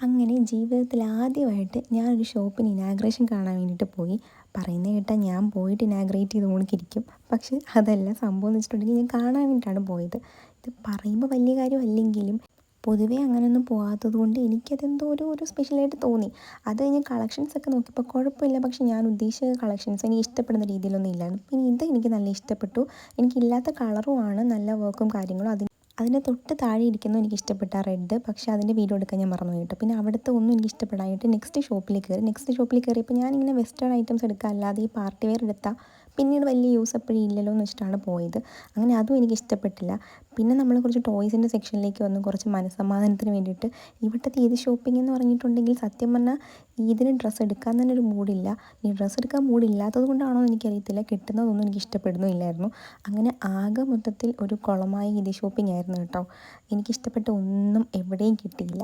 അങ്ങനെ ജീവിതത്തിൽ ആദ്യമായിട്ട് ഞാനൊരു ഷോപ്പിന് ഇനാഗ്രേഷൻ കാണാൻ വേണ്ടിയിട്ട് പോയി. പറയുന്നത് കേട്ടാൽ ഞാൻ പോയിട്ട് ഇനാഗ്രേറ്റ് ചെയ്ത് കണക്കിരിക്കും. പക്ഷേ അതല്ല സംഭവം എന്ന് വെച്ചിട്ടുണ്ടെങ്കിൽ ഞാൻ കാണാൻ വേണ്ടിയിട്ടാണ് പോയത്. ഇത് പറയുമ്പോൾ വലിയ കാര്യമല്ലെങ്കിലും പൊതുവേ അങ്ങനെയൊന്നും പോകാത്തത് കൊണ്ട് എനിക്കതെന്തോ ഒരു സ്പെഷ്യലായിട്ട് തോന്നി. അത് കഴിഞ്ഞ് കളക്ഷൻസൊക്കെ നോക്കിയപ്പോൾ കുഴപ്പമില്ല. പക്ഷേ ഞാൻ ഉദ്ദേശിച്ച കളക്ഷൻസ് എനിക്ക് ഇഷ്ടപ്പെടുന്ന രീതിയിലൊന്നും ഇല്ലായിരുന്നു. പിന്നെ ഇത് എനിക്ക് നല്ല ഇഷ്ടപ്പെട്ടു. എനിക്കില്ലാത്ത കളറുമാണ്, നല്ല വർക്കും കാര്യങ്ങളും. അതിൻ്റെ തൊട്ട് താഴെ ഇരിക്കുന്നത് എനിക്ക് ഇഷ്ടപ്പെട്ട ആ റെഡ്, പക്ഷേ അതിൻ്റെ വീഡിയോ എടുക്കാൻ ഞാൻ മറന്നു കേട്ടോ. പിന്നെ അവിടുത്തെ ഒന്നും എനിക്ക് ഇഷ്ടപ്പെടാനായിട്ട് നെക്സ്റ്റ് ഷോപ്പിൽ കയറിയപ്പോൾ ഞാനിങ്ങനെ വെസ്റ്റേൺ ഐറ്റംസ് എടുക്കുക, അല്ലാതെ ഈ പാർട്ടി വെയർ എടുത്താൽ പിന്നീട് വലിയ യൂസ് എപ്പോഴും ഇല്ലല്ലോ എന്ന് വെച്ചിട്ടാണ് പോയത്. അങ്ങനെ അതും എനിക്ക് ഇഷ്ടപ്പെട്ടില്ല. പിന്നെ നമ്മൾ കുറച്ച് ടോയ്സിൻ്റെ സെക്ഷനിലേക്ക് വന്നു, കുറച്ച് മനസ്സമാധാനത്തിന് വേണ്ടിയിട്ട്. ഇവിടുത്തെ ഈദ് ഷോപ്പിംഗ് എന്ന് പറഞ്ഞിട്ടുണ്ടെങ്കിൽ സത്യം പറഞ്ഞാൽ ഈദിന് ഡ്രസ്സ് എടുക്കാൻ തന്നെ ഒരു മൂഡില്ല. ഈ ഡ്രസ്സ് എടുക്കാൻ മൂഡില്ലാത്തത് കൊണ്ടാണോ എന്ന് എനിക്കറിയത്തില്ല, കിട്ടുന്നതൊന്നും എനിക്ക് ഇഷ്ടപ്പെടുന്നുമില്ലായിരുന്നു. അങ്ങനെ ആകെ മൊത്തത്തിൽ ഒരു കുളമായ ഈദ് ഷോപ്പിംഗ് ആയിരുന്നു കേട്ടോ. എനിക്കിഷ്ടപ്പെട്ട ഒന്നും എവിടെയും കിട്ടിയില്ല.